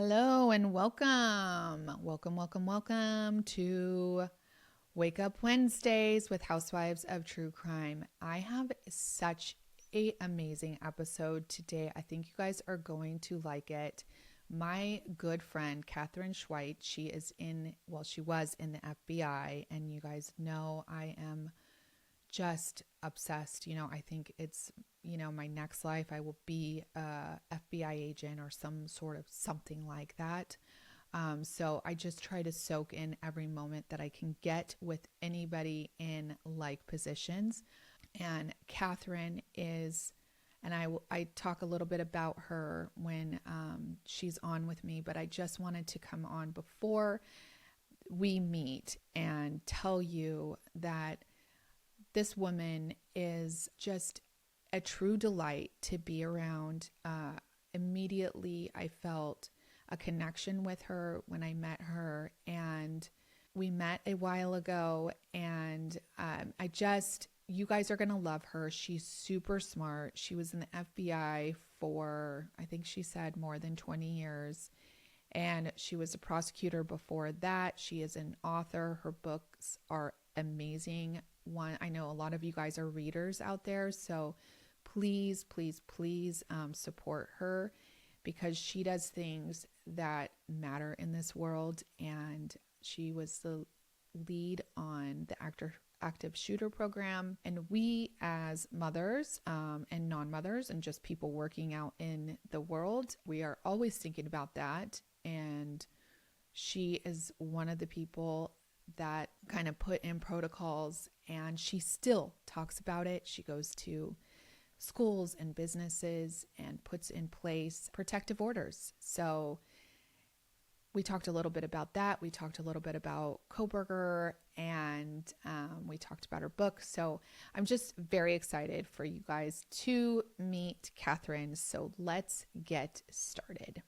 Hello and welcome. Welcome to Wake Up Wednesdays with Housewives of True Crime. I have such an amazing episode today. I think you guys are going to like it. My good friend, Katherine Schweit, she was in the FBI, and you guys know I am just obsessed. I think it's, my next life, I will be a FBI agent or some sort of something like that. So I just try to soak in every moment that I can get with anybody in like positions. And Katherine is, and I talk a little bit about her when she's on with me, but I just wanted to come on before we meet and tell you that this woman is just a true delight to be around. Immediately, I felt a connection with her when I met her, and we met a while ago, and you guys are going to love her. She's super smart. She was in the FBI for, I think she said, more than 20 years, and she was a prosecutor before that. She is an author. Her books are amazing. I know a lot of you guys are readers out there, so please support her, because she does things that matter in this world. And she was the lead on the active shooter program. And we as mothers and non-mothers and just people working out in the world, we are always thinking about that. And she is one of the people that kind of put in protocols, and she still talks about it. She goes to schools and businesses and puts in place protective orders. So we talked a little bit about that. We talked a little bit about Kohberger, and we talked about her book. So I'm just very excited for you guys to meet Katherine. So let's get started.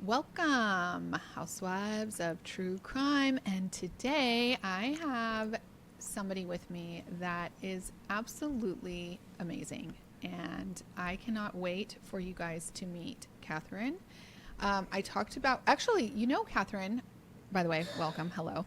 Welcome, Housewives of True Crime. And today I have somebody with me that is absolutely amazing. And I cannot wait for you guys to meet Katherine. I talked about, actually, Katherine, by the way, welcome. Hello.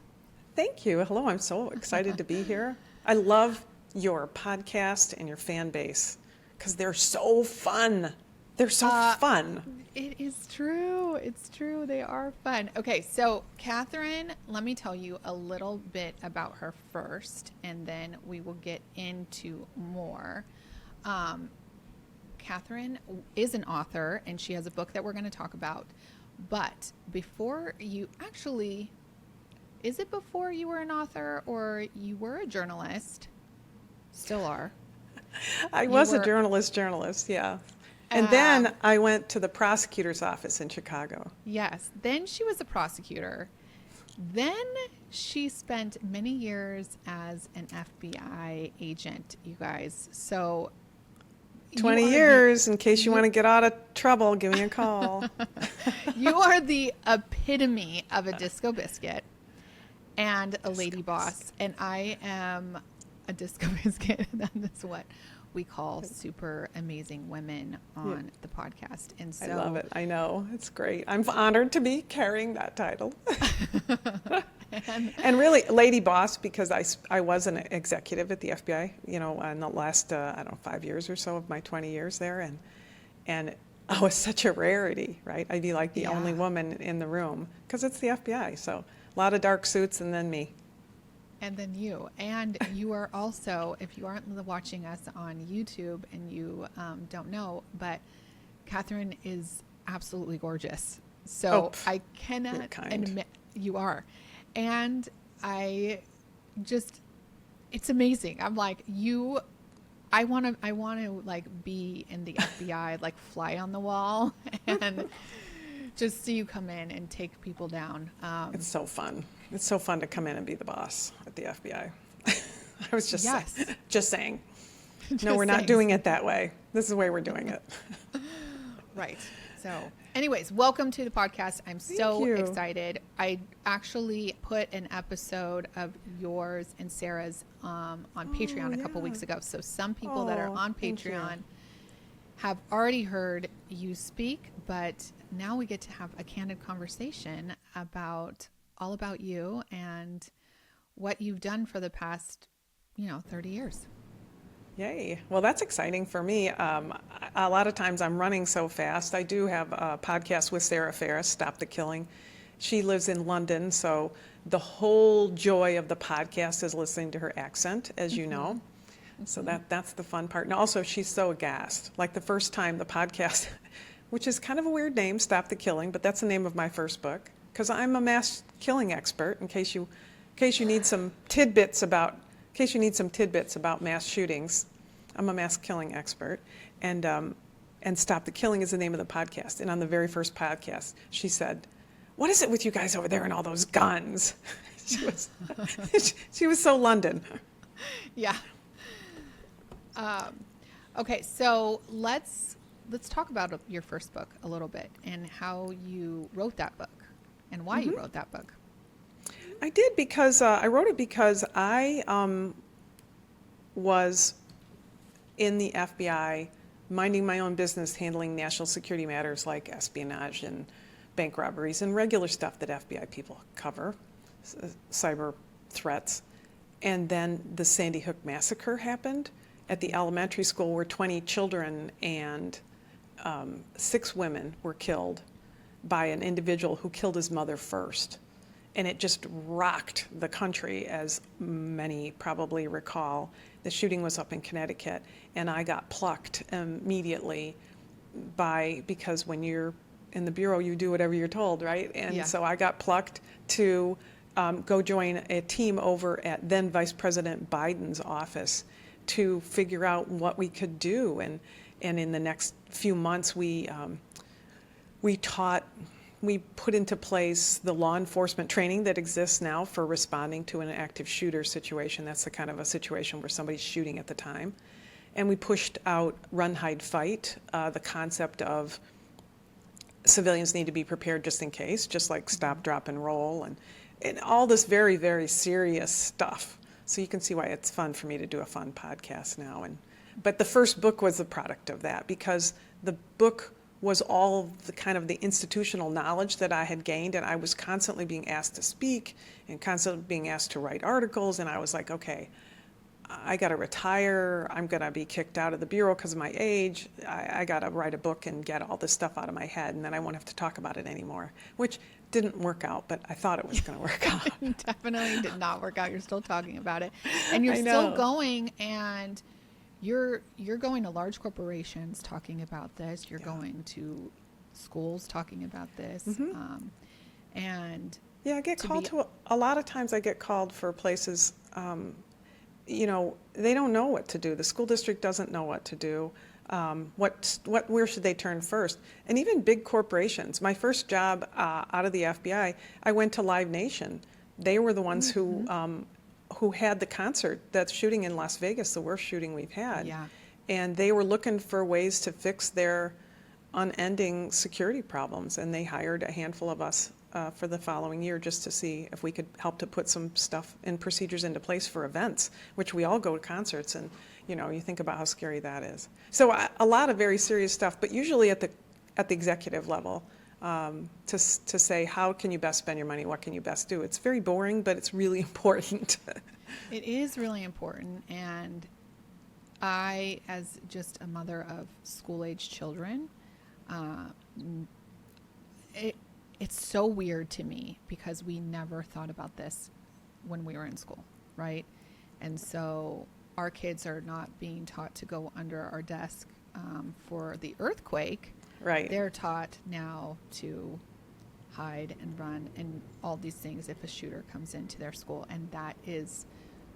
Thank you. Hello. I'm so excited to be here. I love your podcast and your fan base because they're so fun. They're so fun. It is true. It's true. They are fun. Okay, so Katherine, let me tell you a little bit about her first, and then we will get into more. Katherine is an author, and she has a book that we're going to talk about. But before you actually, is it before you were an author or you were a journalist? Still are. I was a journalist, yeah. And then I went to the prosecutor's office in Chicago. Yes. Then she was a prosecutor. Then she spent many years as an FBI agent, you guys. So 20 years, in case you want to get out of trouble, give me a call. You are the epitome of a disco biscuit and a lady boss. And I am a disco biscuit. That is what we call super amazing women on the podcast. And so I love it. I know. It's great. I'm honored to be carrying that title. And really, lady boss, because I was an executive at the FBI, in the last, 5 years or so of my 20 years there. And I was such a rarity, right? I'd be like the only woman in the room because it's the FBI. So a lot of dark suits and then me. And then you. And you are also, if you aren't watching us on YouTube and you don't know, but Katherine is absolutely gorgeous. So I cannot admit you are. And it's amazing. I'm like, I want to like be in the FBI, like fly on the wall and just see you come in and take people down. It's so fun. It's so fun to come in and be the boss at the FBI. I was just saying. No, we're not doing it that way. This is the way we're doing it. Right. So anyways, welcome to the podcast. I'm so excited. I actually put an episode of yours and Sarah's on Patreon a couple weeks ago. So some people that are on Patreon have already heard you speak, but now we get to have a candid conversation about all about you and what you've done for the past, 30 years. Yay. Well, that's exciting for me. A lot of times I'm running so fast. I do have a podcast with Sarah Ferris, Stop the Killing. She lives in London, so the whole joy of the podcast is listening to her accent, as you know. So that's the fun part. And also, she's so aghast. Like the first time the podcast, which is kind of a weird name, Stop the Killing, but that's the name of my first book, because I'm a mass killing expert. In case you need some tidbits about mass shootings, I'm a mass killing expert. And Stop the Killing is the name of the podcast. And on the very first podcast, she said, "What is it with you guys over there and all those guns?" she was so London. Yeah. Okay, so let's talk about your first book a little bit and how you wrote that book and why you wrote that book. I did because I wrote it because I was in the FBI minding my own business, handling national security matters like espionage and bank robberies and regular stuff that FBI people cover, cyber threats. And then the Sandy Hook massacre happened at the elementary school where 20 children and 6 women were killed by an individual who killed his mother first. And it just rocked the country, as many probably recall. The shooting was up in Connecticut, and I got plucked immediately because when you're in the Bureau, you do whatever you're told, right? And so I got plucked to go join a team over at then Vice President Biden's office to figure out what we could do. And in the next few months, we put into place the law enforcement training that exists now for responding to an active shooter situation. That's the kind of a situation where somebody's shooting at the time. And we pushed out run, hide, fight, the concept of civilians need to be prepared just in case, just like stop, drop, and roll, and all this very, very serious stuff. So you can see why it's fun for me to do a fun podcast now. But the first book was the product of that, because the book was all the kind of the institutional knowledge that I had gained, and I was constantly being asked to speak and constantly being asked to write articles, and I was like, okay, I got to retire. I'm going to be kicked out of the Bureau because of my age. I got to write a book and get all this stuff out of my head, and then I won't have to talk about it anymore, which didn't work out, but I thought it was going to work out. Definitely did not work out. You're still talking about it, and you're still going, and you're going to large corporations talking about this. You're going to schools talking about this, and I get called to a lot of times. I get called for places. They don't know what to do. The school district doesn't know what to do. Where should they turn first? And even big corporations. My first job out of the FBI, I went to Live Nation. They were the ones who had the concert that's shooting in Las Vegas, the worst shooting we've had. Yeah. And they were looking for ways to fix their unending security problems, and they hired a handful of us for the following year just to see if we could help to put some stuff and procedures into place for events, which we all go to concerts, and you think about how scary that is. So a lot of very serious stuff, but usually at the executive level, to say how can you best spend your money, what can you best do. It's very boring, but it's really important. It is really important, and I, as just a mother of school-age children, it's so weird to me because we never thought about this when we were in school, right? And so our kids are not being taught to go under our desk for the earthquake. Right. They're taught now to hide and run and all these things if a shooter comes into their school. And that is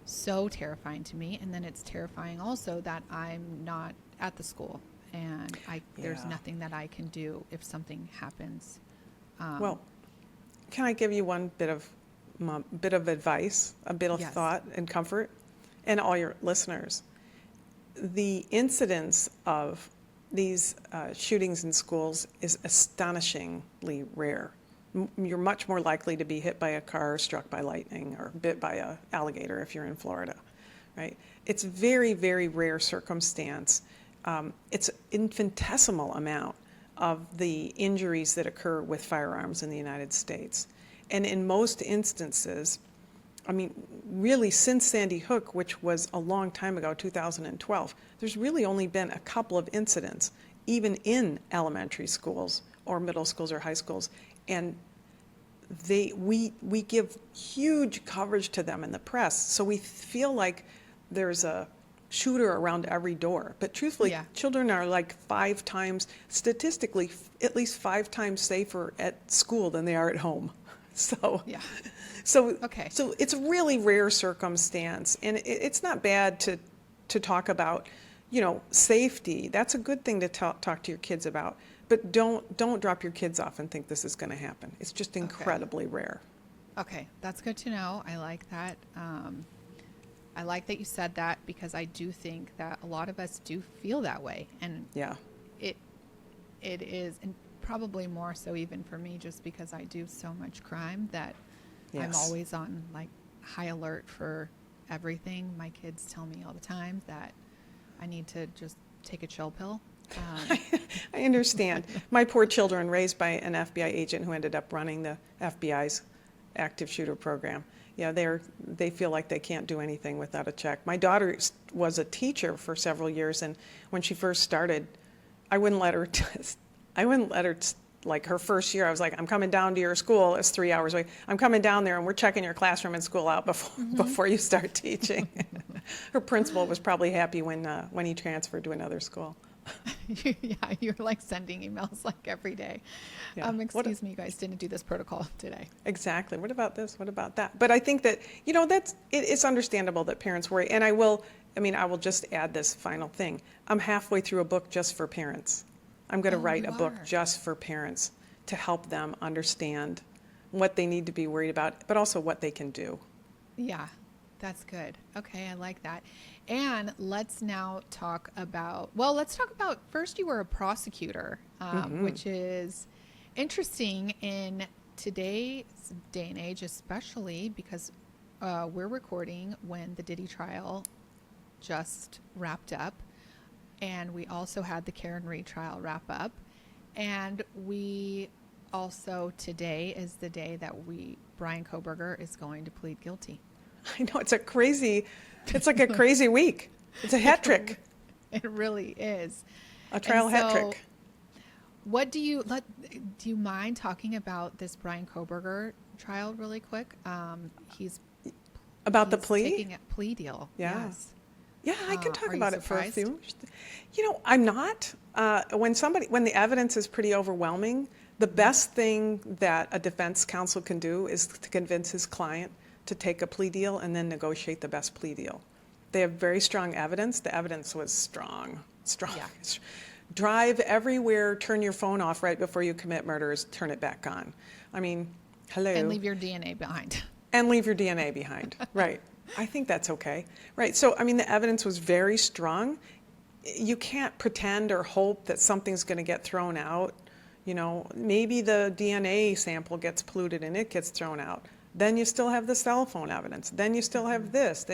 so terrifying to me. And then it's terrifying also that I'm not at the school and there's nothing that I can do if something happens. Well, can I give you one bit of advice, a bit of thought and comfort, and all your listeners? The incidence of these shootings in schools is astonishingly rare. You're much more likely to be hit by a car, struck by lightning, or bit by an alligator if you're in Florida, right? It's very, very rare circumstance. it's infinitesimal amount of the injuries that occur with firearms in the United States. And in most instances, I mean, really since Sandy Hook, which was a long time ago, 2012, there's really only been a couple of incidents, even in elementary schools or middle schools or high schools. And we give huge coverage to them in the press, so we feel like there's a shooter around every door. But truthfully, children are like 5 times, statistically, at least 5 times safer at school than they are at home. So, so it's a really rare circumstance, and it's not bad to talk about, you know, safety. That's a good thing to talk to your kids about. But don't drop your kids off and think this is going to happen. It's just incredibly rare. Okay, that's good to know. I like that. I like that you said that, because I do think that a lot of us do feel that way, and it is, and probably more so even for me, just because I do so much crime that I'm always on like high alert for everything. My kids tell me all the time that I need to just take a chill pill. I understand. My poor children, raised by an FBI agent who ended up running the FBI's active shooter program. Yeah, they feel like they can't do anything without a check. My daughter was a teacher for several years, and when she first started, I wouldn't let her like her first year, I was like, I'm coming down to your school. It's 3 hours away. I'm coming down there, and we're checking your classroom and school out before you start teaching. Her principal was probably happy when he transferred to another school. Yeah, you're like sending emails like every day. Excuse me, you guys didn't do this protocol today. Exactly. What about this? What about that? But I think that, you know, it's understandable that parents worry. And I will just add this final thing. I'm halfway through a book just for parents. I'm going to write a book just for parents to help them understand what they need to be worried about, but also what they can do. Yeah, that's good. Okay, I like that. And let's now talk about, first you were a prosecutor, which is interesting in today's day and age, especially because we're recording when the Diddy trial just wrapped up. And we also had the Karen Reed trial wrap up. And we also, today is the day that Brian Kohberger is going to plead guilty. I know, it's like a crazy week. It's a hat trick. It really is. A trial hat trick. What do you mind talking about this Brian Kohberger trial really quick? He's the plea? Taking a plea deal. Yeah. Yes. Yeah, I can talk about it for a few. You know, I'm not. When the evidence is pretty overwhelming, the best thing that a defense counsel can do is to convince his client to take a plea deal and then negotiate the best plea deal. They have very strong evidence. The evidence was strong. Yeah. Drive everywhere, turn your phone off right before you commit murders, turn it back on. I mean, hello. And leave your DNA behind. Right. I think that's okay. Right. So, I mean, the evidence was very strong. You can't pretend or hope that something's going to get thrown out. You know, maybe the DNA sample gets polluted and it gets thrown out. Then you still have the cell phone evidence. Then you still have this.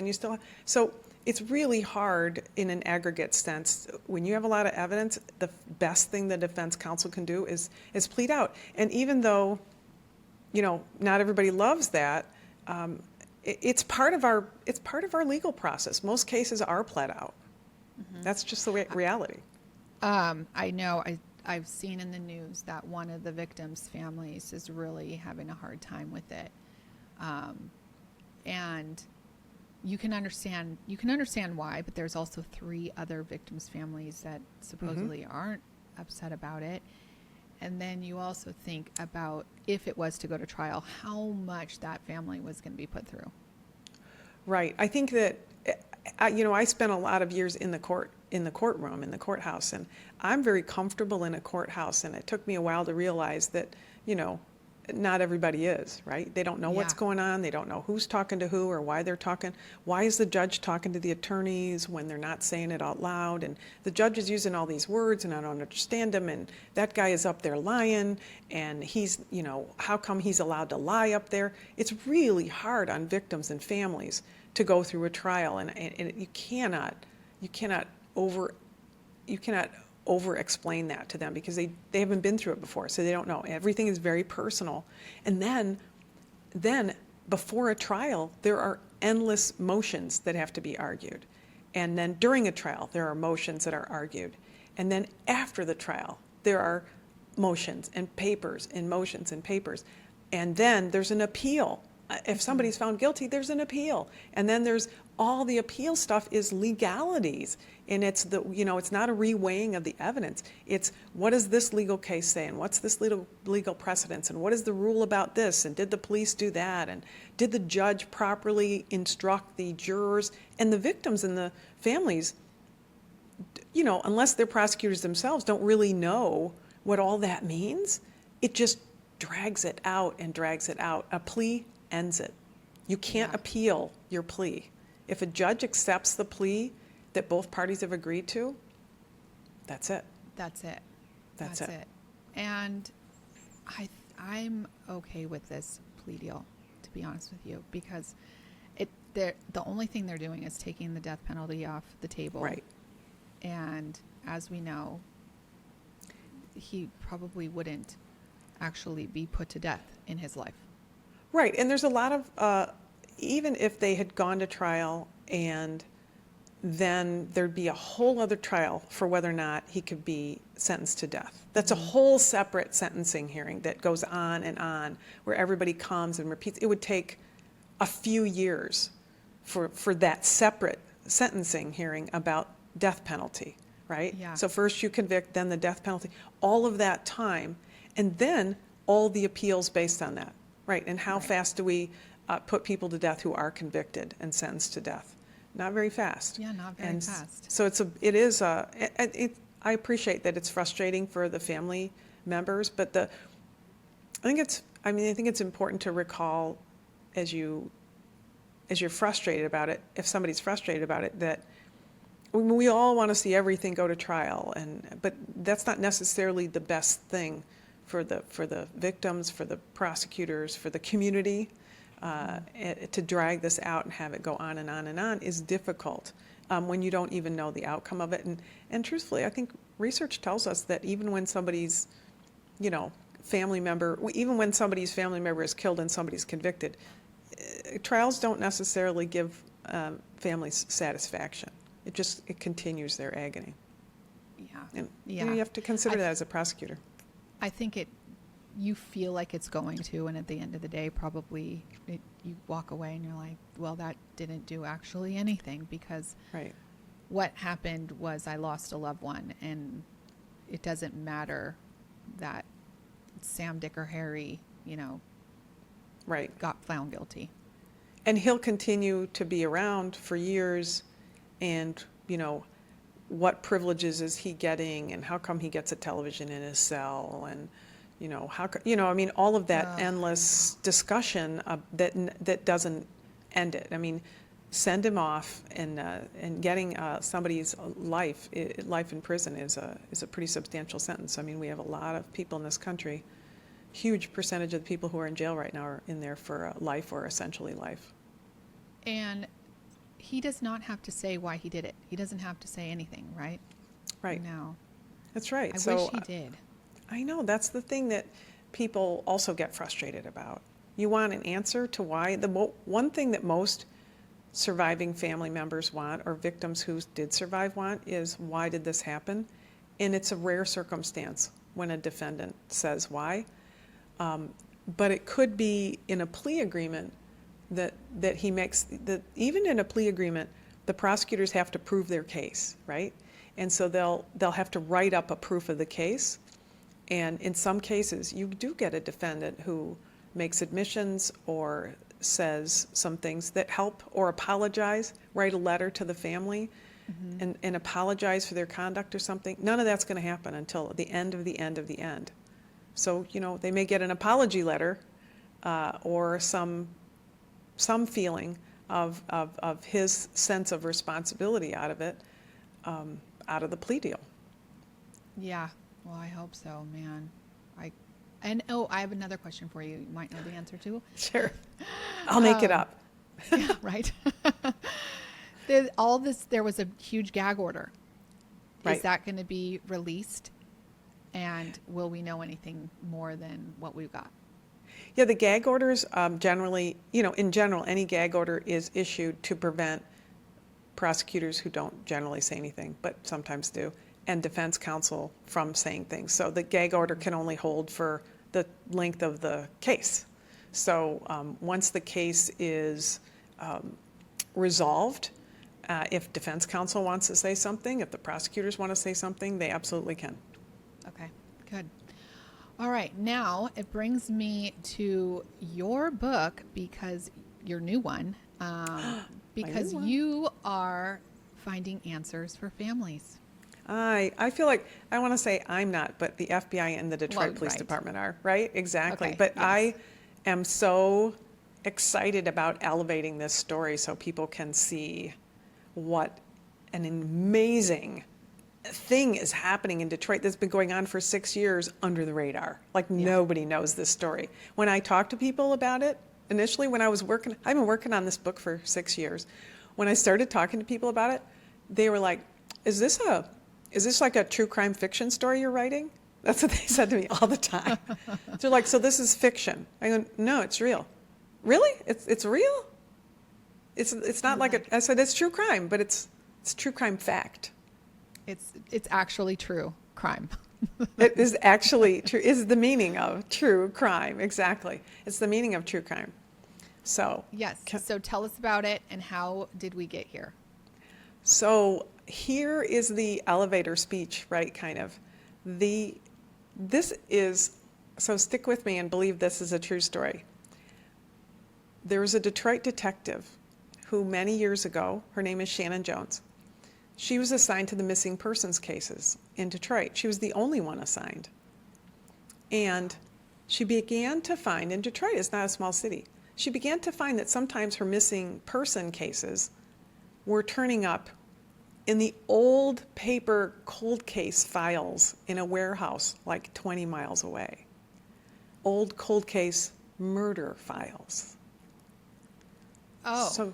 So it's really hard in an aggregate sense. When you have a lot of evidence, the best thing the defense counsel can do is plead out. And even though, you know, not everybody loves that, it's part of our legal process. Most cases are pled out. Mm-hmm. That's just the reality. I know. I've seen in the news that one of the victims' families is really having a hard time with it. And you can understand why, but there's also 3 other victims' families that supposedly aren't upset about it. And then you also think about, if it was to go to trial, how much that family was going to be put through. Right. I think that, I spent a lot of years in the courtroom, in the courthouse, and I'm very comfortable in a courthouse, and it took me a while to realize that, not everybody is, right? They don't know what's going on. They don't know who's talking to who or why they're talking. Why is the judge talking to the attorneys when they're not saying it out loud? And the judge is using all these words and I don't understand them. And that guy is up there lying and he's, how come he's allowed to lie up there? It's really hard on victims and families to go through a trial. And you cannot over-explain that to them because they haven't been through it before, so they don't know. Everything is very personal. And then before a trial, there are endless motions that have to be argued. And then during a trial, there are motions that are argued. And then after the trial, there are motions and papers and motions and papers. And then there's an appeal. If somebody's found guilty, there's an appeal. And then there's all the appeal stuff is legalities. And it's it's not a reweighing of the evidence. It's what does this legal case say, and what's this legal precedence, and what is the rule about this, and did the police do that, and did the judge properly instruct the jurors and the victims and the families, unless they're prosecutors themselves, don't really know what all that means. It just drags it out and drags it out. A plea ends it. You can't appeal your plea. If a judge accepts the plea that both parties have agreed to, that's it. That's it. That's it. And I'm okay with this plea deal, to be honest with you, because the only thing they're doing is taking the death penalty off the table. Right. And as we know, he probably wouldn't actually be put to death in his life. Right. And there's a lot of, even if they had gone to trial and then there'd be a whole other trial for whether or not he could be sentenced to death. That's a whole separate sentencing hearing that goes on, where everybody comes and repeats. It would take a few years for that separate sentencing hearing about death penalty, right? Yeah. So first you convict, then the death penalty, all of that time, and then all the appeals based on that, right? And how fast do we put people to death who are convicted and sentenced to death? Not very fast. Yeah, not very fast. So I appreciate that it's frustrating for the family members, but I think it's important to recall as you're frustrated about it, if somebody's frustrated about it, that we all want to see everything go to trial, but that's not necessarily the best thing for the victims, for the prosecutors, for the community. To drag this out and have it go on and on and on is difficult when you don't even know the outcome of it. And truthfully, I think research tells us that even when somebody's, family member is killed and somebody's convicted, trials don't necessarily give families satisfaction. It continues their agony. Yeah. And yeah. You have to consider that as a prosecutor. I think you feel like it's going to, and at the end of the day, probably you walk away and you're like, well, that didn't do actually anything, because what happened was I lost a loved one, and it doesn't matter that Sam, Dick, or Harry, got found guilty. And he'll continue to be around for years, and, what privileges is he getting, and how come he gets a television in his cell, and all of that endless discussion that doesn't end it. Send him off, and getting somebody's life in prison is a pretty substantial sentence. We have a lot of people in this country. Huge percentage of the people who are in jail right now are in there for life or essentially life. And he does not have to say why he did it. He doesn't have to say anything, right? Right. No. That's right. I wish he did. I know, that's the thing that people also get frustrated about. You want an answer to why. One thing that most surviving family members want, or victims who did survive want, is why did this happen? And it's a rare circumstance when a defendant says why. But it could be in a plea agreement that he makes, that even in a plea agreement, the prosecutors have to prove their case, right? And so they'll have to write up a proof of the case. And in some cases, you do get a defendant who makes admissions or says some things that help, or apologize, write a letter to the family and apologize for their conduct or something. None of that's going to happen until the end of the end of the end. So, they may get an apology letter or some feeling of his sense of responsibility out of it, out of the plea deal. Yeah. Well, I hope so, man. I have another question for you. You might know the answer to. Sure. I'll make it up. Yeah, right. There was a huge gag order Right. Is that going to be released? And will we know anything more than what we've got? Yeah, the gag orders generally, in general, any gag order is issued to prevent prosecutors who don't generally say anything, but sometimes do, and defense counsel from saying things. So the gag order can only hold for the length of the case. So once the case is resolved, if defense counsel wants to say something, if the prosecutors want to say something, they absolutely can. Okay, good. All right, now it brings me to your book, because your new one, because you are finding answers for families. I feel like, I want to say I'm not, but the FBI and the Detroit Police Department are, right? Exactly. Okay, But yes. I am so excited about elevating this story so people can see what an amazing thing is happening in Detroit that's been going on for 6 years under the radar. Like nobody knows this story. When I talk to people about it, initially when I've been working on this book for 6 years. When I started talking to people about it, they were like, is this like a true crime fiction story you're writing? That's what they said to me all the time. They're like, so this is fiction. I go, no, it's real. Really? It's real? It's not like I said, it's true crime, but it's true crime fact. It's actually true crime. It is actually true, is the meaning of true crime. Exactly. It's the meaning of true crime. So. Yes. So tell us about it, and how did we get here? So here is the elevator speech, right, kind of. So stick with me and believe this is a true story. There was a Detroit detective who many years ago, her name is Shannon Jones. She was assigned to the missing persons cases in Detroit. She was the only one assigned. And she began to find, and Detroit is not a small city, she began to find that sometimes her missing person cases were turning up in the old paper cold case files in a warehouse like 20 miles away. Old cold case murder files. Oh,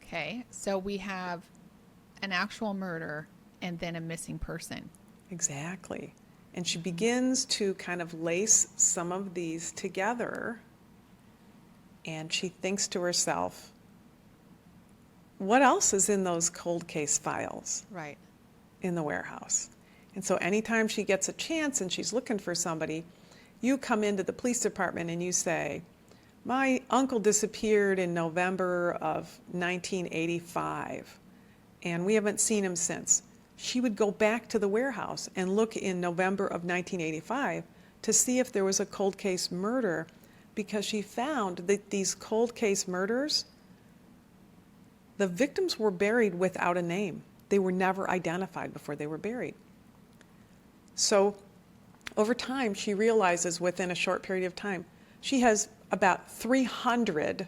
okay. So we have an actual murder and then a missing person. Exactly. And she begins to kind of lace some of these together, and she thinks to herself, what else is in those cold case files? Right. In the warehouse? And so anytime she gets a chance and she's looking for somebody, you come into the police department and you say, my uncle disappeared in November of 1985, and we haven't seen him since. She would go back to the warehouse and look in November of 1985 to see if there was a cold case murder, because she found that these cold case murders, the victims were buried without a name. They were never identified before they were buried. So over time, she realizes within a short period of time, she has about 300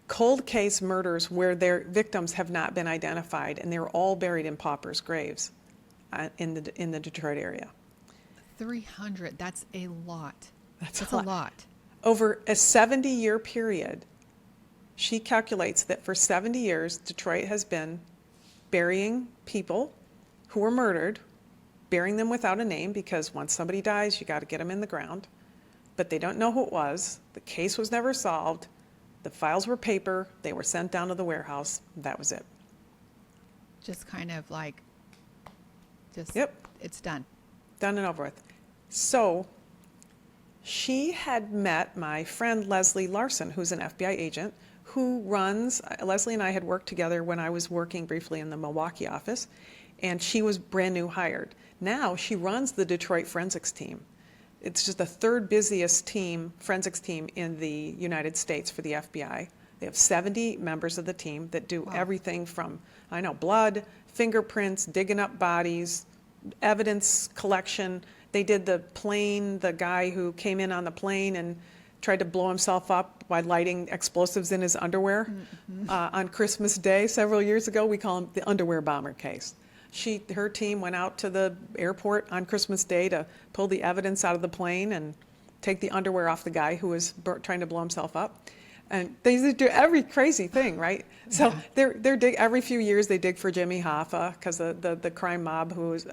cold case murders where their victims have not been identified, and they were all buried in paupers' graves in the Detroit area. 300, that's a lot. That's a lot. Over a 70-year period, she calculates that for 70 years, Detroit has been burying people who were murdered, burying them without a name, because once somebody dies, you got to get them in the ground. But they don't know who it was. The case was never solved. The files were paper. They were sent down to the warehouse. That was it. Just kind of like, Yep. It's done. Done and over with. So she had met my friend Leslie Larson, who's an FBI agent, who runs, Leslie and I had worked together when I was working briefly in the Milwaukee office, and she was brand new hired. Now she runs the Detroit forensics team. It's just the third busiest forensics team in the United States for the FBI. They have 70 members of the team that do everything from, blood, fingerprints, digging up bodies, evidence collection. They did the guy who came in on the plane and tried to blow himself up by lighting explosives in his underwear on Christmas Day several years ago. We call him the underwear bomber case. Her team went out to the airport on Christmas Day to pull the evidence out of the plane and take the underwear off the guy who was trying to blow himself up. And they do every crazy thing, right? So they're every few years they dig for Jimmy Hoffa because the crime mob who's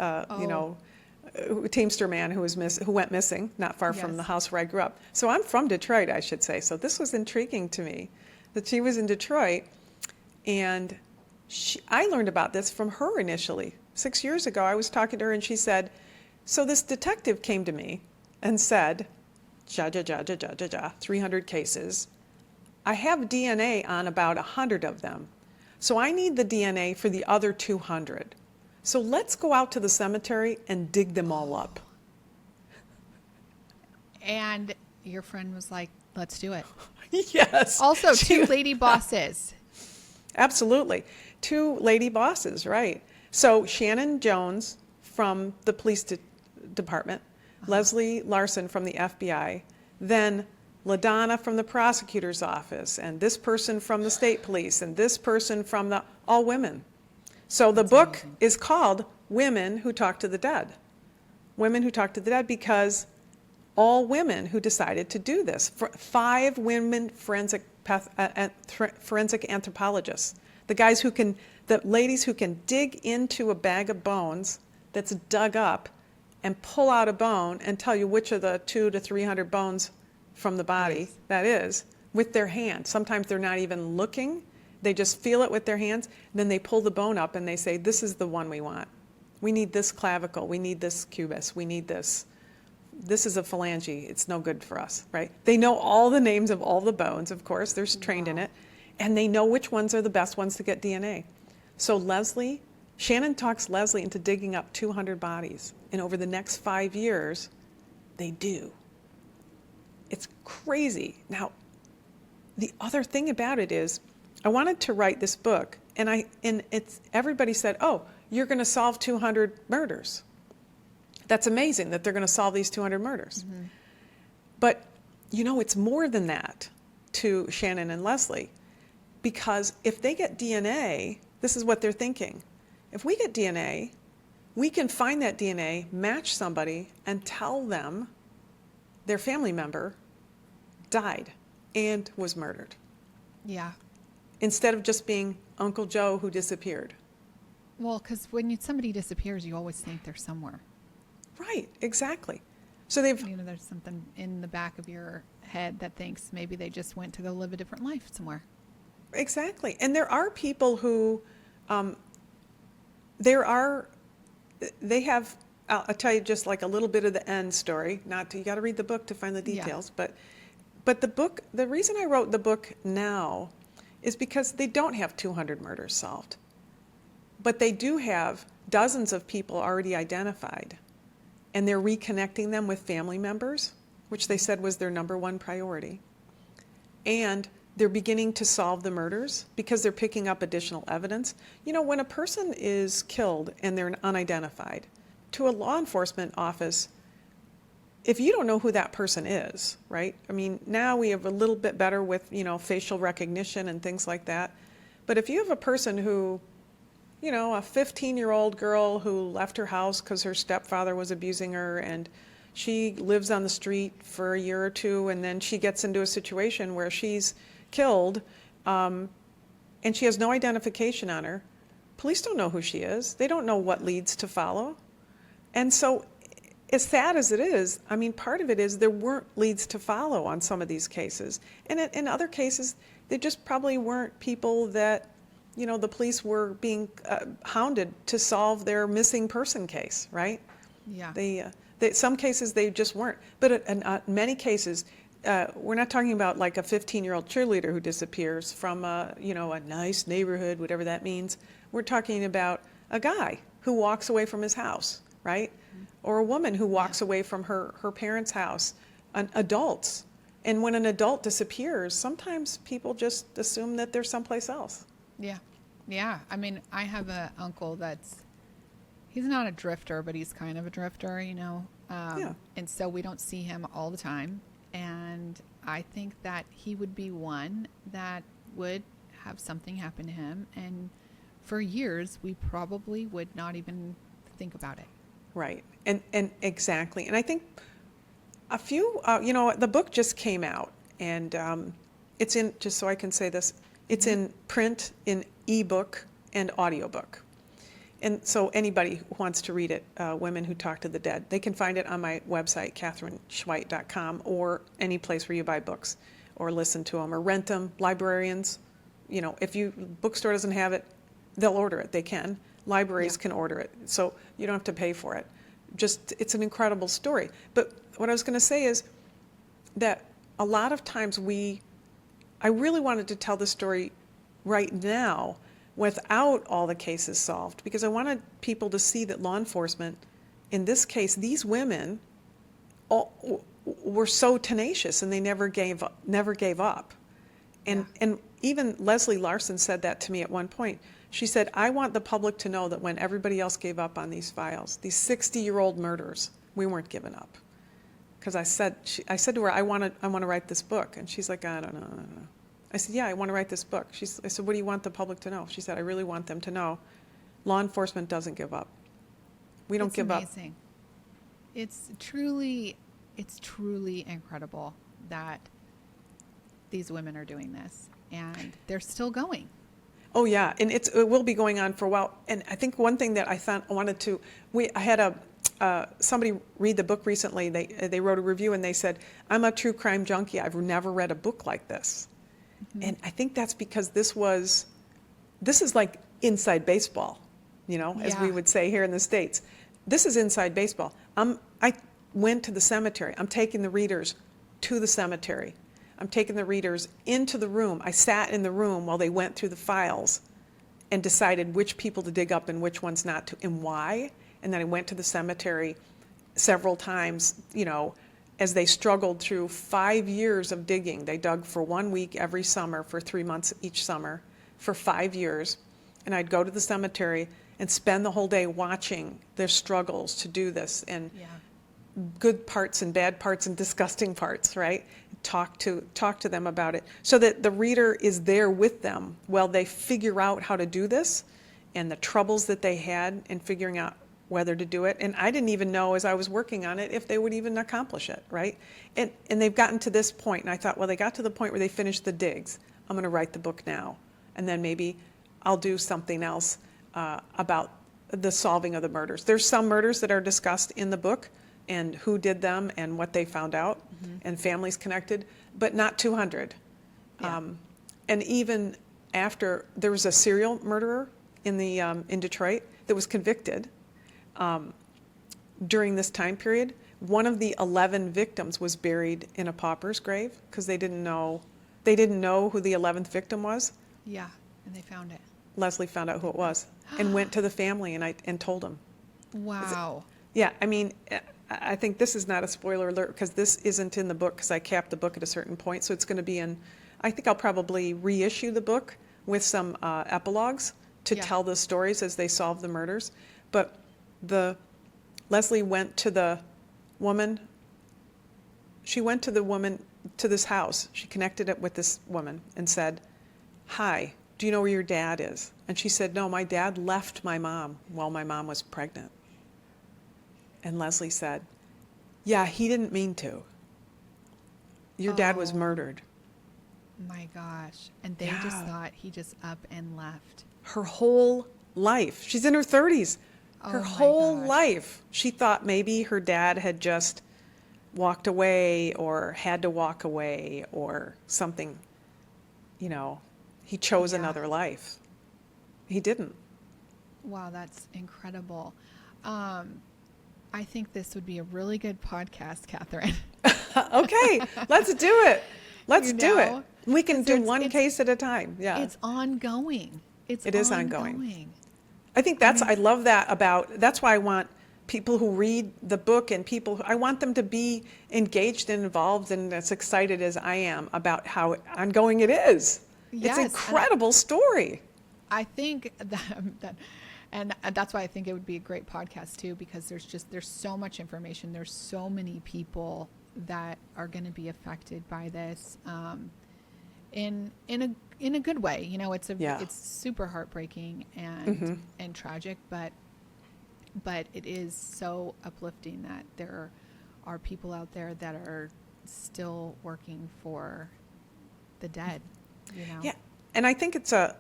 Teamster man who went missing not far from the house where I grew up. So I'm from Detroit, I should say. So this was intriguing to me that she was in Detroit, and I learned about this from her initially. 6 years ago, I was talking to her and she said, so this detective came to me and said, 300 cases. I have DNA on about 100 of them. So I need the DNA for the other 200. So let's go out to the cemetery and dig them all up. And your friend was like, let's do it. Yes. Also, two lady bosses. Absolutely. Two lady bosses, right. So Shannon Jones from the police department, Leslie Larson from the FBI, then LaDonna from the prosecutor's office, and this person from the state police, and this person from all women. So the book is called Women Who Talk to the Dead. Women Who Talk to the Dead, because all women who decided to do this. 5 women forensic anthropologists. The ladies who can dig into a bag of bones that's dug up and pull out a bone and tell you which of the 200 to 300 bones from the body that is, with their hand. Sometimes they're not even looking. They just feel it with their hands. Then they pull the bone up and they say, this is the one we want. We need this clavicle. We need this cubus. We need this. This is a phalange. It's no good for us, right? They know all the names of all the bones, of course. They're trained in it. And they know which ones are the best ones to get DNA. So Shannon talks Leslie into digging up 200 bodies. And over the next 5 years, they do. It's crazy. Now, the other thing about it is, I wanted to write this book, and everybody said, oh, you're going to solve 200 murders. That's amazing that they're going to solve these 200 murders. Mm-hmm. But, it's more than that to Shannon and Leslie, because if they get DNA, this is what they're thinking. If we get DNA, we can find that DNA, match somebody, and tell them their family member died and was murdered. Yeah. Instead of just being Uncle Joe who disappeared. Well, because when somebody disappears, you always think they're somewhere. Right, exactly. So there's something in the back of your head that thinks maybe they just went to go live a different life somewhere. Exactly. And there are people who, I'll tell you just like a little bit of the end story. You got to read the book to find the details. Yeah. But the book, the reason I wrote the book now is because they don't have 200 murders solved. But they do have dozens of people already identified. And they're reconnecting them with family members, which they said was their number one priority. And they're beginning to solve the murders because they're picking up additional evidence. When a person is killed and they're unidentified, to a law enforcement office, if you don't know who that person is, right? I mean, now we have a little bit better with, facial recognition and things like that. But if you have a person who, a 15-year-old girl who left her house because her stepfather was abusing her, and she lives on the street for a year or two, and then she gets into a situation where she's killed, and she has no identification on her, police don't know who she is. They don't know what leads to follow. And so, as sad as it is, I mean, part of it is there weren't leads to follow on some of these cases. And in other cases, they just probably weren't people that, the police were being hounded to solve their missing person case, right? Yeah. Some cases they just weren't. But in many cases, we're not talking about like a 15-year-old cheerleader who disappears from a nice neighborhood, whatever that means. We're talking about a guy who walks away from his house, right? Or a woman who walks away from her parents' house, adults. And when an adult disappears, sometimes people just assume that they're someplace else. Yeah. Yeah. I mean, I have an uncle he's not a drifter, but he's kind of a drifter, And so we don't see him all the time. And I think that he would be one that would have something happen to him. And for years, we probably would not even think about it. Right. And exactly. And I think a few, the book just came out, and It's in, just so I can say this, it's in print, in ebook, and audiobook. And so anybody who wants to read it, Women Who Talk to the Dead, they can find it on my website, katherineschweit.com, or any place where you buy books, or listen to them, or rent them. Librarians, you know, if you bookstore doesn't have it, they'll order it. They can. Libraries can order it, so you don't have to pay for it. Just, it's an incredible story. But what I was going to say is that a lot of times I really wanted to tell the story right now without all the cases solved, because I wanted people to see that law enforcement, in this case, these women were so tenacious and they never gave up. And even Leslie Larson said that to me at one point. She said, I want the public to know that when everybody else gave up on these files, these 60-year-old murders, we weren't giving up. Because I said to her, I want to write this book. And she's like, I don't know. I said, yeah, I want to write this book. I said, what do you want the public to know? She said, I really want them to know law enforcement doesn't give up. We don't give up. It's amazing. It's truly incredible that these women are doing this, and they're still going. Oh yeah, and it will be going on for a while. And I think one thing that I had somebody read the book recently. They wrote a review and they said, I'm a true crime junkie. I've never read a book like this. Mm-hmm. And I think that's because this is like inside baseball, you know, as we would say here in the States. This is inside baseball. I went to the cemetery. I'm taking the readers to the cemetery. I'm taking the readers into the room. I sat in the room while they went through the files and decided which people to dig up and which ones not to, and why. And then I went to the cemetery several times, you know, as they struggled through 5 years of digging. They dug for 1 week every summer for 3 months each summer for 5 years. And I'd go to the cemetery and spend the whole day watching their struggles to do this, and good parts and bad parts and disgusting parts, right? Talk to them about it so that the reader is there with them while they figure out how to do this and the troubles that they had in figuring out whether to do it. And I didn't even know as I was working on it if they would even accomplish it, right? And they've gotten to this point, and I thought, well, they got to the point where they finished the digs. I'm going to write the book now, and then maybe I'll do something else about the solving of the murders. There's some murders that are discussed in the book, and who did them and what they found out, and families connected, but not 200. Yeah. And even after, there was a serial murderer in Detroit that was convicted during this time period. One of the 11 victims was buried in a pauper's grave because they didn't know who the 11th victim was. Yeah, and they found it. Leslie found out who it was and went to the family and told them. Wow. Yeah, I mean, I think this is not a spoiler alert because this isn't in the book because I capped the book at a certain point. So it's going to be I think I'll probably reissue the book with some epilogues to tell the stories as they solve the murders. But Leslie went to the woman. She went to the woman to this house. She connected it with this woman and said, "Hi, do you know where your dad is?" And she said, "No, my dad left my mom while my mom was pregnant." And Leslie said, "Yeah, he didn't mean to. Your dad was murdered." My gosh. And they just thought he just up and left. Her whole life. She's in her 30s. Her whole life. She thought maybe her dad had just walked away or had to walk away or something. You know, he chose another life. He didn't. Wow, that's incredible. I think this would be a really good podcast, Katherine. Okay, let's do it. Let's do it. We can do one case at a time. Yeah. It's ongoing. It is ongoing. I think I love that that's why I want people who read the book and I want them to be engaged and involved and as excited as I am about how ongoing it is. Yes, it's an incredible story. I think that and that's why I think it would be a great podcast too, because there's so much information. There's so many people that are going to be affected by this, in a good way. You know, it's super heartbreaking and tragic, but it is so uplifting that there are people out there that are still working for the dead, you know? Yeah. And I think it's I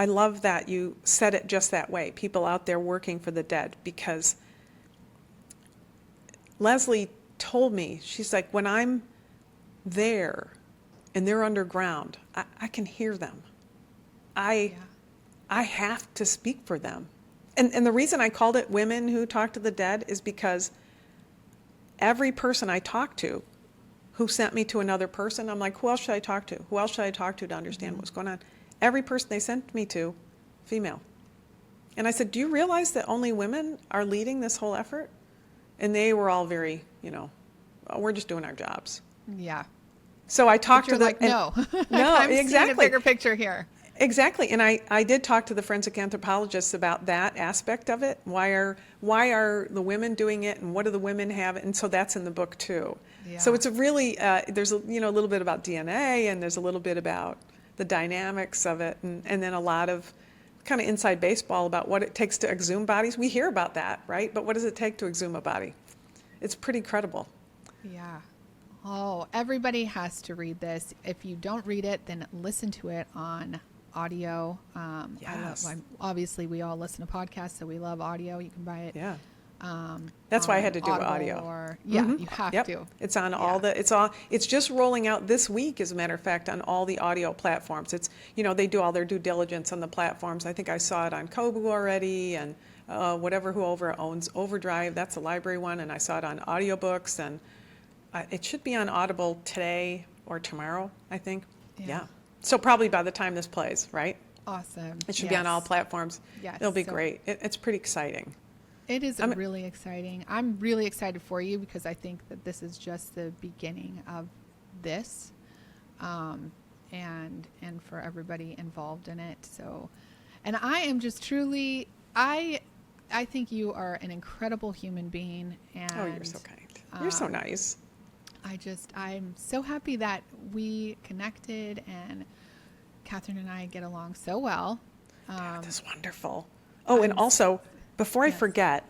love that you said it just that way, people out there working for the dead, because Leslie told me, she's like, when I'm there and they're underground, I can hear them. I have to speak for them. And the reason I called it Women Who Talk to the Dead is because every person I talk to who sent me to another person, I'm like, who else should I talk to? Who else should I talk to understand what's going on? Every person they sent me to, female. And I said, do you realize that only women are leading this whole effort? And they were all very, we're just doing our jobs. Yeah. So I talked to them. Like, no, no, I'm exactly. seeing a bigger picture here. Exactly. And I did talk to the forensic anthropologists about that aspect of it. Why are the women doing it, and what do the women have? And so that's in the book too. Yeah. So it's a really, there's a little bit about DNA, and there's a little bit about the dynamics of it, and then a lot of kind of inside baseball about what it takes to exhume bodies. We hear about that, right? But what does it take to exhume a body? It's pretty credible. Yeah. Oh, everybody has to read this. If you don't read it, then listen to it on audio. Yes. Obviously, we all listen to podcasts, so we love audio. You can buy it. Yeah. That's why I had to do audio. You have to. It's on it's just rolling out this week, as a matter of fact, on all the audio platforms. It's, they do all their due diligence on the platforms. I think I saw it on Kobo already, and whoever owns Overdrive, that's a library one, and I saw it on audiobooks, and it should be on Audible today or tomorrow, I think. Yeah. So probably by the time this plays, right? Awesome. It should be on all platforms. Yes. It'll be great. It's pretty exciting. It is really exciting. I'm really excited for you, because I think that this is just the beginning of this, and for everybody involved in it. So, and I am just truly, I think you are an incredible human being. And oh, you're so kind. You're so nice. I'm so happy that we connected, and Katherine and I get along so well. That's wonderful. Oh, and also, before I forget,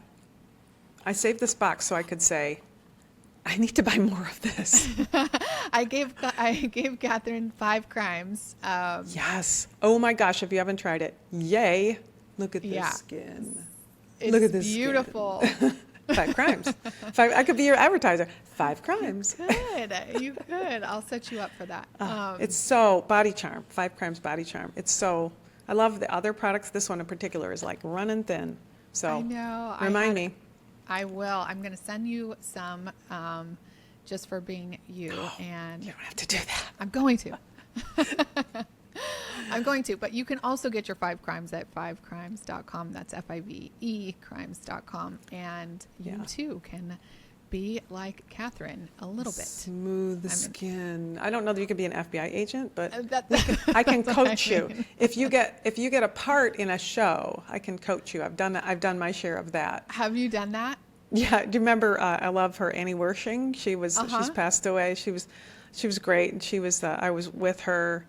I saved this box so I could say, I need to buy more of this. I gave Katherine 5 crimes. Yes. Oh my gosh, if you haven't tried it, yay. Look at this skin. Look at this beautiful. Skin. 5 crimes. I could be your advertiser. 5 crimes. You could. I'll set you up for that. It's so Body Charm. 5 Crimes Body Charm. It's so, I love the other products. This one in particular is like running thin. So I know. Remind me. I will. I'm going to send you some just for being you. And you don't have to do that. I'm going to. I'm going to. But you can also get your 5 crimes at 5crimes.com. That's FIVE crimes.com. And you too can be like Katherine a little bit. Smooth skin. I don't know that you could be an FBI agent, but I can coach you. If you get a part in a show, I can coach you. I've done my share of that. Have you done that? Yeah. Do you remember? I love her, Annie Wershing. She's passed away. She was great, and she was. I was with her.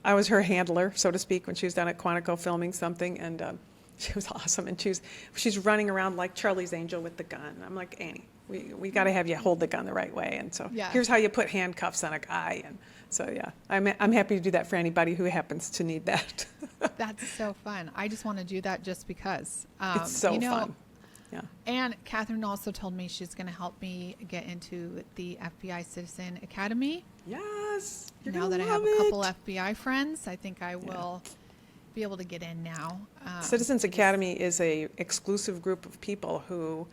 I was her handler, so to speak, when she was down at Quantico filming something, and she was awesome. And she's running around like Charlie's Angel with the gun. I'm like, Annie, we got to have you hold the gun the right way. And so here's how you put handcuffs on a guy. And so I'm happy to do that for anybody who happens to need that. That's so fun. I just want to do that just because. It's so fun. Yeah. And Katherine also told me she's going to help me get into the FBI Citizen Academy. Yes. Now that I have a couple FBI friends, I think I will be able to get in now. Citizens Academy is a exclusive group of people who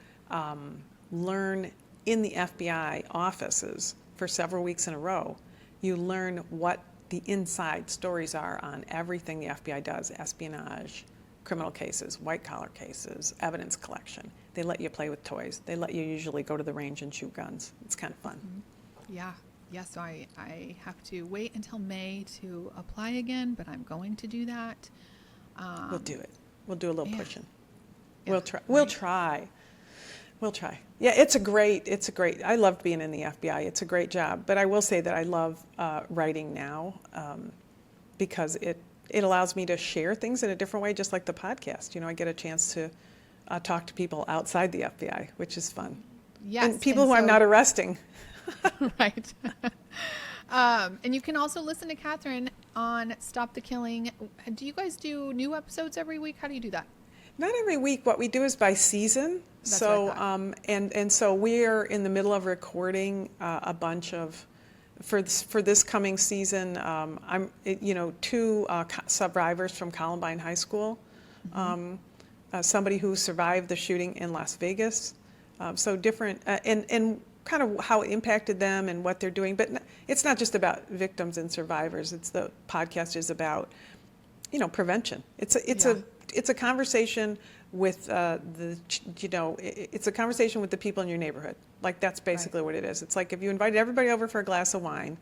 learn in the FBI offices for several weeks in a row. You learn what the inside stories are on everything the FBI does: espionage, criminal cases, white-collar cases, evidence collection. They let you play with toys. They let you usually go to the range and shoot guns. It's kind of fun. Yeah. Yeah, so I have to wait until May to apply again, but I'm going to do that. We'll do it. We'll do a little pushing. Yeah, we'll try. We'll try. We'll try. Yeah, it's a great, I loved being in the FBI. It's a great job. But I will say that I love writing now because it allows me to share things in a different way, just like the podcast. I get a chance to talk to people outside the FBI, which is fun. Yes. And people who I'm not arresting. Right. And you can also listen to Katherine on Stop the Killing. Do you guys do new episodes every week? How do you do that? Not every week. What we do is by season. That's So, what I thought. and so we're in the middle of recording a bunch of, for this coming season. Two survivors from Columbine High School. Somebody who survived the shooting in Las Vegas. So different, and kind of how it impacted them and what they're doing. But it's not just about victims and survivors. The podcast is about, prevention. It's a conversation with it's a conversation with the people in your neighborhood. Like, that's basically what it is. It's like if you invited everybody over for a glass of wine,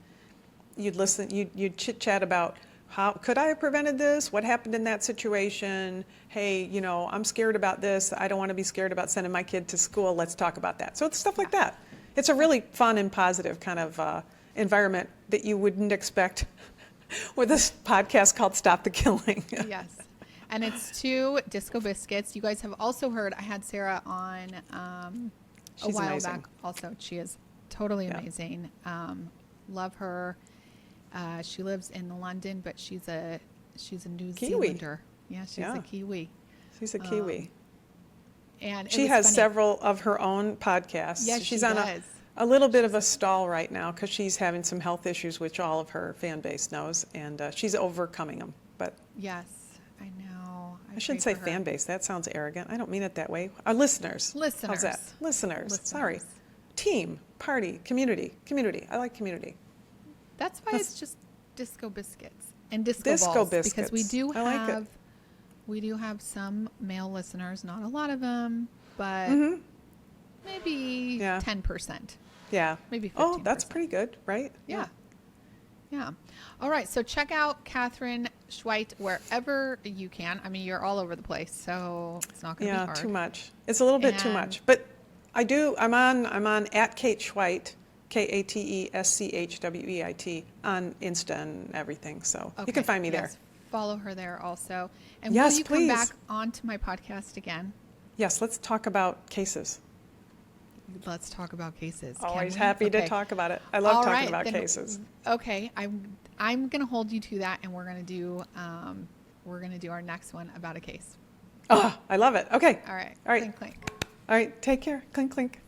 you'd listen, you'd chit chat about how could I have prevented this? What happened in that situation? Hey, I'm scared about this. I don't want to be scared about sending my kid to school. Let's talk about that. So it's stuff like that. It's a really fun and positive kind of environment that you wouldn't expect with this podcast called Stop the Killing. Yes. And it's 2 Disco Biscuits. You guys have also heard, I had Sarah on a while amazing. back also. She is totally amazing. Love her. She lives in London, but she's a New Kiwi. Zealander. Yeah, she's a Kiwi. She's a Kiwi. And she has several of her own podcasts. Yes, she's she on does. a little bit of a stall right now because she's having some health issues, which all of her fan base knows, and she's overcoming them. But yes, I know. I shouldn't say fan base. That sounds arrogant. I don't mean it that way. Our listeners. Listeners. How's that? Listeners. Sorry. Team, party, community. I like community. That's why it's just Disco Biscuits and Disco Disco Balls, Biscuits. because I like we do have some male listeners, not a lot of them, but maybe 10%. Yeah. Maybe 15%. Oh, that's pretty good, right? Yeah. All right. So check out Katherine Schweit wherever you can. I mean, you're all over the place, so it's not going to be hard. Yeah, too much. It's a little bit too much. But I'm on at Kate Schweit, KateSchweit, on Insta and everything. So you can find me there. Follow her there also. And Yes, will you please. come back onto my podcast again? Yes, let's talk about cases. Let's talk about cases. Always happy to talk about it. I love talking about cases. Okay, I'm going to hold you to that, and we're going to do our next one about a case. Oh, I love it. Okay. All right. All right. Clink, clink. All right. Take care. Clink, clink.